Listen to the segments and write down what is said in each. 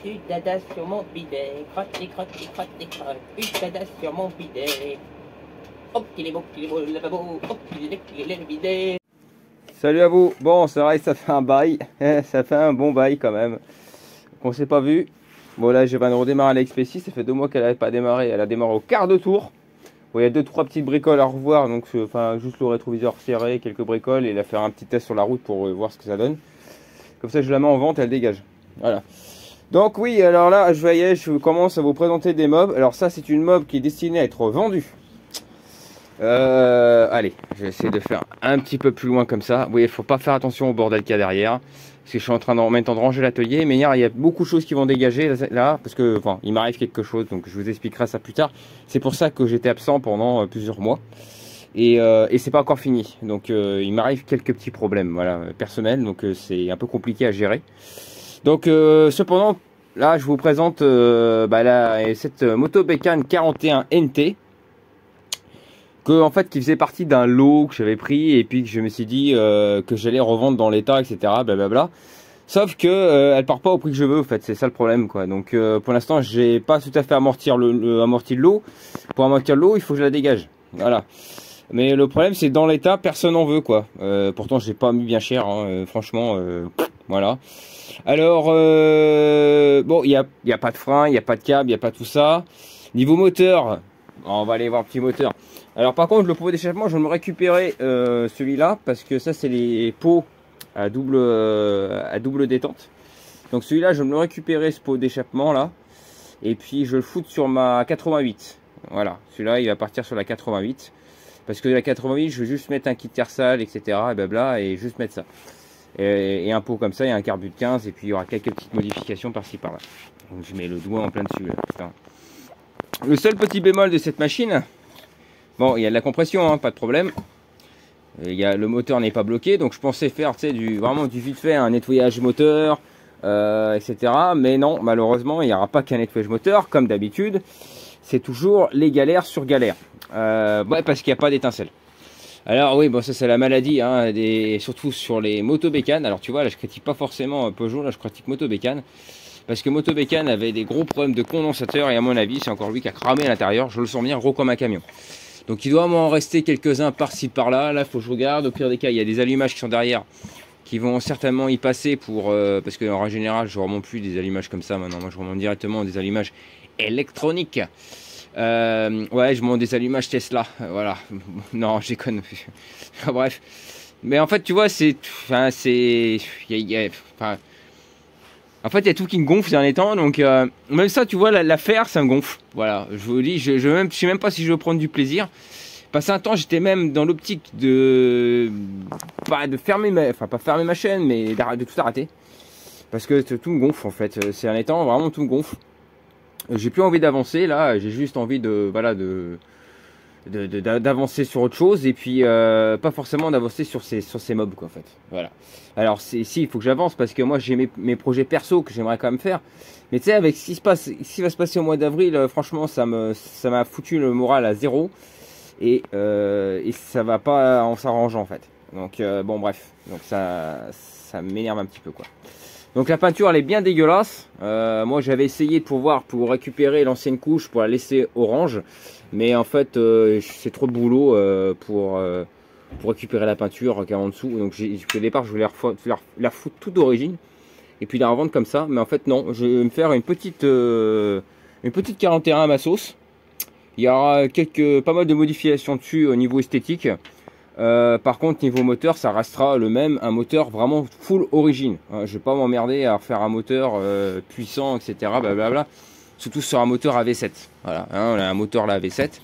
Une dada sur mon bidet, crotte, crotte, crotte, crotte. Une dada sur mon bidet. Hop, il est beau, le lavabo. Hop, il est le bidet. Salut à vous. Bon, c'est vrai, ça fait un bail. Ça fait un bon bail quand même. Qu'on s'est pas vu. Bon, là, je viens de redémarrer l'XP6. Ça fait 2 mois qu'elle n'avait pas démarré. Elle a démarré au quart de tour. Bon, il y a 2-3 petites bricoles à revoir. Donc, enfin, juste le rétroviseur serré, quelques bricoles. Et la faire un petit test sur la route pour voir ce que ça donne. Comme ça, je la mets en vente, elle dégage. Voilà. Donc, oui, alors là, je commence à vous présenter des mobs. Alors, ça, c'est une mob qui est destinée à être vendue. Allez, je vais essayer de faire un petit peu plus loin comme ça. Oui, il faut pas faire attention au bordel qu'il y a derrière. Parce que je suis en train en même temps de ranger l'atelier. Mais il y a beaucoup de choses qui vont dégager là. Parce que, enfin, il m'arrive quelque chose. Donc, je vous expliquerai ça plus tard. C'est pour ça que j'étais absent pendant plusieurs mois. Et c'est pas encore fini. Donc, il m'arrive quelques petits problèmes, voilà, personnels. Donc, c'est un peu compliqué à gérer. Donc, cependant, là, je vous présente cette Moto Bécane 41 NT. En fait, qui faisait partie d'un lot que j'avais pris et puis que je me suis dit que j'allais revendre dans l'état, etc. Blablabla. Sauf que elle part pas au prix que je veux, en fait, c'est ça le problème, quoi. Donc pour l'instant, j'ai pas tout à fait amorti le lot. Pour amortir l'eau, il faut que je la dégage. Voilà. Mais le problème, c'est dans l'état, personne n'en veut, quoi. Pourtant, j'ai pas mis bien cher, hein, franchement. Voilà. Alors, bon, il y a pas de frein, il y a pas de câble, il y a pas tout ça. Niveau moteur, on va aller voir le petit moteur. Alors par contre, le pot d'échappement, je vais me récupérer celui-là parce que ça c'est les pots à double détente. Donc celui-là, je vais me le récupérer, ce pot d'échappement là, et puis je le foutre sur ma 88. Voilà, celui-là il va partir sur la 88 parce que la 88, je vais juste mettre un kit terre sale, etc. et blabla, et juste mettre ça. Et un pot comme ça, il y a un carbu de 15 et puis il y aura quelques petites modifications par-ci par-là. Donc je mets le doigt en plein dessus là, putain. Le seul petit bémol de cette machine, bon, il y a de la compression, hein, pas de problème. Le moteur n'est pas bloqué, donc je pensais faire vraiment du vite fait, un nettoyage moteur, etc. Mais non, malheureusement, il n'y aura pas qu'un nettoyage moteur, comme d'habitude. C'est toujours les galères sur galères. Ouais, parce qu'il n'y a pas d'étincelle. Alors oui, bon, ça c'est la maladie, hein, surtout sur les motos bécanes. Alors tu vois, là je critique pas forcément Peugeot, là je critique moto bécane. Parce que Moto Bécane avait des gros problèmes de condensateur et à mon avis, c'est encore lui qui a cramé à l'intérieur. Je le sens bien gros comme un camion. Donc il doit m'en rester quelques-uns par-ci par-là. Là, il faut que je regarde. Au pire des cas, il y a des allumages qui sont derrière qui vont certainement y passer parce que en général, je ne remonte plus des allumages comme ça maintenant. Moi, je remonte directement des allumages électroniques. Ouais, je monte des allumages Tesla. Voilà. Non, j'ai connu. Bref. Mais en fait, tu vois, en fait, il y a tout qui me gonfle ces derniers temps, donc même ça, tu vois, la fer, ça me gonfle. Voilà, je vous le dis, je sais même pas si je veux prendre du plaisir. Passé un temps, j'étais même dans l'optique de fermer pas fermer ma chaîne, mais de tout arrêter. Parce que tout me gonfle, en fait. Ces derniers temps, vraiment, tout me gonfle. J'ai plus envie d'avancer, là, j'ai juste envie d'avancer sur autre chose et puis pas forcément d'avancer sur ces mobs, quoi, en fait. Voilà. Alors si il faut que j'avance parce que moi j'ai mes projets perso que j'aimerais quand même faire, mais tu sais, avec ce qui va se passer au mois d'avril, franchement ça m'a foutu le moral à zéro et ça va pas en s'arrangeant, en fait. Donc bon, bref, donc ça m'énerve un petit peu, quoi. Donc la peinture, elle est bien dégueulasse. Moi j'avais essayé pour récupérer l'ancienne couche pour la laisser orange, mais en fait c'est trop de boulot pour récupérer la peinture qui est en dessous. Donc au départ je voulais la refoutre toute d'origine et puis la revendre comme ça, mais en fait non, je vais me faire une petite 41 à ma sauce. Il y aura pas mal de modifications dessus au niveau esthétique. Par contre, niveau moteur, ça restera le même, un moteur vraiment full origine. Je vais pas m'emmerder à refaire un moteur puissant, etc. Blablabla. Surtout sur un moteur AV7. Voilà, hein, on a un moteur là AV7.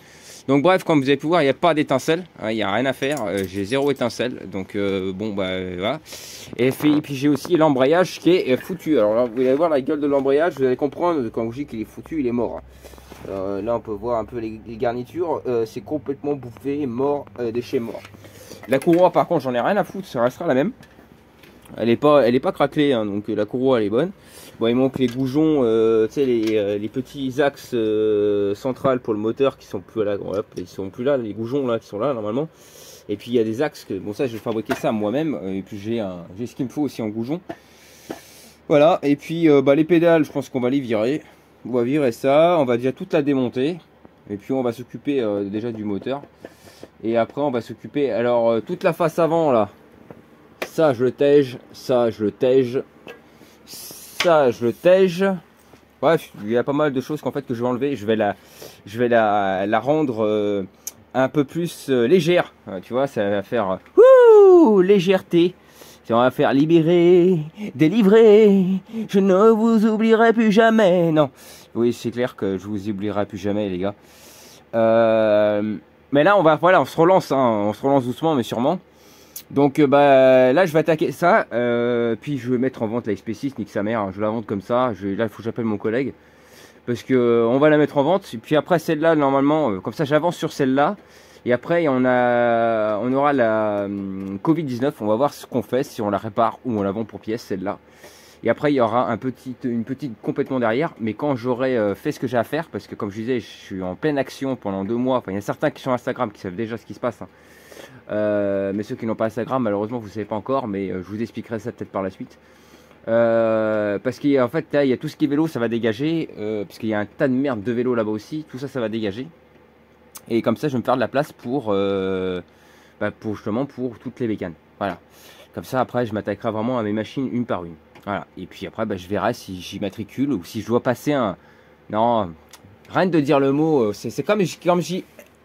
Donc bref, comme vous avez pu voir, il n'y a pas d'étincelle, il n'y a rien à faire. J'ai zéro étincelle, donc bon bah voilà. Et puis j'ai aussi l'embrayage qui est foutu. Alors là, vous allez voir la gueule de l'embrayage, vous allez comprendre quand je dis qu'il est foutu, il est mort. Là on peut voir un peu les garnitures, c'est complètement bouffé, mort, déchets morts. La courroie par contre j'en ai rien à foutre, ça restera la même. Elle est pas craquelée, hein, donc la courroie elle est bonne. Bon, il manque les goujons, tu sais, les petits axes centrales pour le moteur qui sont plus là, hop, ils sont plus là, les goujons là qui sont là normalement. Et puis il y a des axes bon ça je vais fabriquer ça moi-même, et puis j'ai ce qu'il me faut aussi en goujons. Voilà, et puis les pédales, je pense qu'on va les virer. On va virer ça, on va déjà toute la démonter. Et puis on va s'occuper déjà du moteur. Et après on va s'occuper, alors toute la face avant là. Ça je le tège, ça je le tège, ça je le tège. Bref, il y a pas mal de choses qu'en fait que je vais enlever. Je vais la rendre un peu plus légère. Tu vois, ça va faire légèreté. On va faire libérer, délivrer. Je ne vous oublierai plus jamais. Non, oui, c'est clair que je vous oublierai plus jamais, les gars. Mais là, on se relance, hein, on se relance doucement, mais sûrement. Donc, là, je vais attaquer ça. Puis, je vais mettre en vente la SP6, nique sa mère. Hein, je la vends comme ça. Là, il faut que j'appelle mon collègue. Parce que on va la mettre en vente. Et puis après, celle-là, normalement, comme ça, j'avance sur celle-là. Et après, on aura la Covid-19. On va voir ce qu'on fait, si on la répare ou on la vend pour pièces, celle-là. Et après, il y aura une petite complètement derrière. Mais quand j'aurai fait ce que j'ai à faire, parce que comme je disais, je suis en pleine action pendant 2 mois. Enfin, il y a certains qui sont Instagram qui savent déjà ce qui se passe. Hein. Mais ceux qui n'ont pas Instagram, malheureusement, vous ne savez pas encore. Mais je vous expliquerai ça peut-être par la suite. Parce qu'en fait, là, il y a tout ce qui est vélo, ça va dégager. Parce qu'il y a un tas de merde de vélo là-bas aussi. Tout ça, ça va dégager. Et comme ça, je vais me faire de la place pour justement pour toutes les bécanes. Voilà. Comme ça, après, je m'attaquerai vraiment à mes machines une par une. Voilà. Et puis après, je verrai si j'y matricule ou si je dois passer un... Non, rien de dire le mot. C'est comme j'y...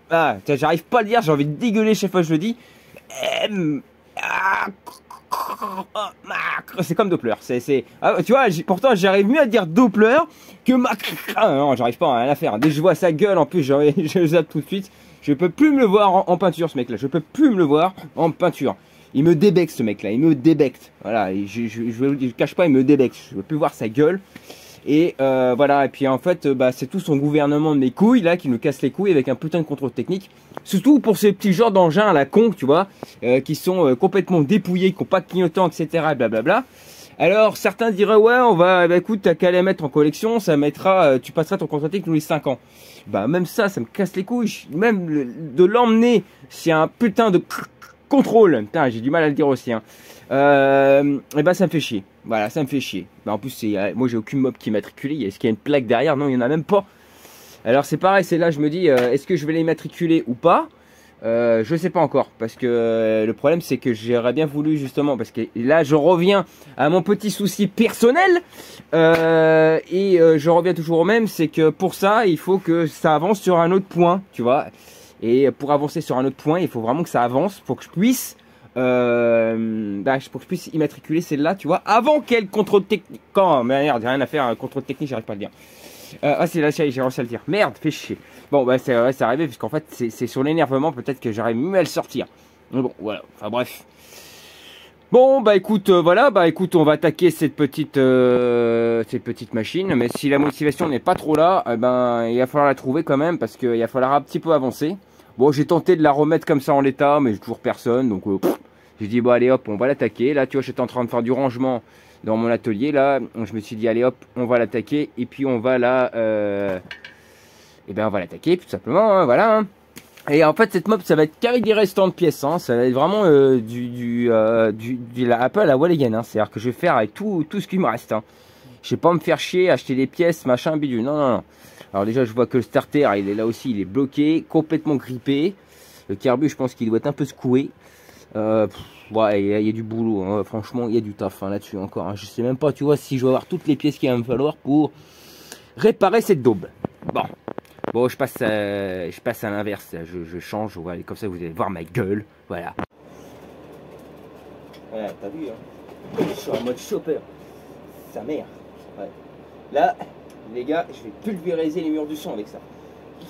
Ah, j'arrive pas à le dire, j'ai envie de dégueuler chaque fois que je le dis. C'est comme Doppler. Tu vois, pourtant j'arrive mieux à dire Doppler que non, j'arrive pas à rien à faire. Dès que je vois sa gueule, en plus, je zappe tout de suite. Je peux plus me le voir en peinture, ce mec-là. Je peux plus me le voir en peinture. Il me débecte, ce mec-là. Il me débecte. Voilà. Je cache pas, il me débecte. Je veux plus voir sa gueule. Et voilà, et puis en fait, c'est tout son gouvernement de mes couilles là qui nous casse les couilles avec un putain de contrôle technique. Surtout pour ces petits genres d'engins à la con, tu vois, qui sont complètement dépouillés, qui n'ont pas de clignotant, etc. Et blablabla. Alors certains diraient ouais, on va, écoute, t'as qu'à les mettre en collection, ça mettra, tu passeras ton contrôle technique tous les 5 ans. Même ça me casse les couilles. Même de l'emmener, c'est un putain de contrôle. Putain, j'ai du mal à le dire aussi. Hein. Ça me fait chier. Voilà, ça me fait chier. En plus, moi j'ai aucune mob qui est matriculée. Est-ce qu'il y a une plaque derrière? Non, il n'y en a même pas. Alors c'est pareil, c'est là je me dis, est-ce que je vais les matriculer ou pas? Je sais pas encore. Parce que le problème c'est que j'aurais bien voulu justement, parce que là je reviens à mon petit souci personnel. Je reviens toujours au même, c'est que pour ça, il faut que ça avance sur un autre point, tu vois. Et pour avancer sur un autre point, il faut vraiment que ça avance pour que je puisse... pour que je puisse immatriculer celle-là, tu vois, avant qu'elle contrôle technique. Quand, merde, j'ai rien à faire, un contrôle technique, j'arrive pas à le dire. C'est là, j'ai réussi à le dire. Merde, fais chier. Bon, c'est arrivé, puisqu'en fait, c'est sur l'énervement, peut-être que j'arrive mieux à le sortir. Mais bon, voilà, enfin bref. Bon, écoute, voilà, écoute, on va attaquer cette petite machine, mais si la motivation n'est pas trop là, il va falloir la trouver quand même, parce qu'il va falloir un petit peu avancer. Bon, j'ai tenté de la remettre comme ça en l'état, mais toujours personne, donc j'ai dit, allez hop, on va l'attaquer. Là, tu vois, j'étais en train de faire du rangement dans mon atelier, là, donc je me suis dit, allez hop, on va l'attaquer, et puis on va on va l'attaquer, tout simplement, hein, voilà. Hein. Et en fait, cette mob, ça va être qu'avec des restants de pièces, hein, ça va être vraiment un peu à la Walligan, hein, c'est-à-dire que je vais faire avec tout ce qui me reste. Hein. Je vais pas me faire chier, acheter des pièces, machin, bidule, non. Alors déjà, je vois que le starter, il est là aussi, il est bloqué, complètement grippé. Le carbu, je pense qu'il doit être un peu secoué. Ouais, il y a du boulot, hein. Franchement, il y a du taf hein, là-dessus encore. Hein. Je sais même pas, tu vois, si je vais avoir toutes les pièces qu'il va me falloir pour réparer cette daube. Bon, je passe à l'inverse, je change, voilà, comme ça vous allez voir ma gueule, voilà. Voilà, t'as vu, hein. Je suis en mode chopper, sa mère. Ouais. Là, les gars, je vais pulvériser les murs du son avec ça.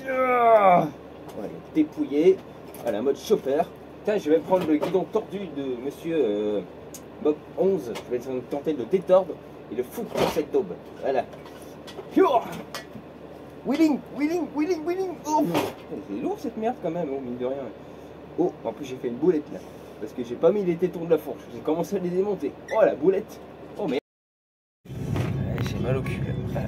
Voilà, dépouiller. Voilà, mode chopper. Putain, je vais prendre le guidon tordu de monsieur Bob 11. Je vais tenter de le détordre et le foutre sur cette daube. Voilà. Wheeling. Oh, c'est lourd cette merde quand même, mine de rien. Oh, en plus j'ai fait une boulette là. Parce que j'ai pas mis les tétons de la fourche. J'ai commencé à les démonter. Oh la boulette. Oh merde. J'ai mal au cul. Ça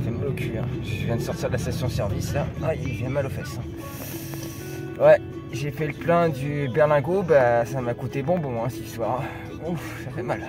fait mal au cul. Hein. Je viens de sortir de la station-service là. Ah, il fait mal aux fesses. Hein. Ouais, j'ai fait le plein du berlingot. Ça m'a coûté bonbon hein, ce soir. Ouf, ça fait mal.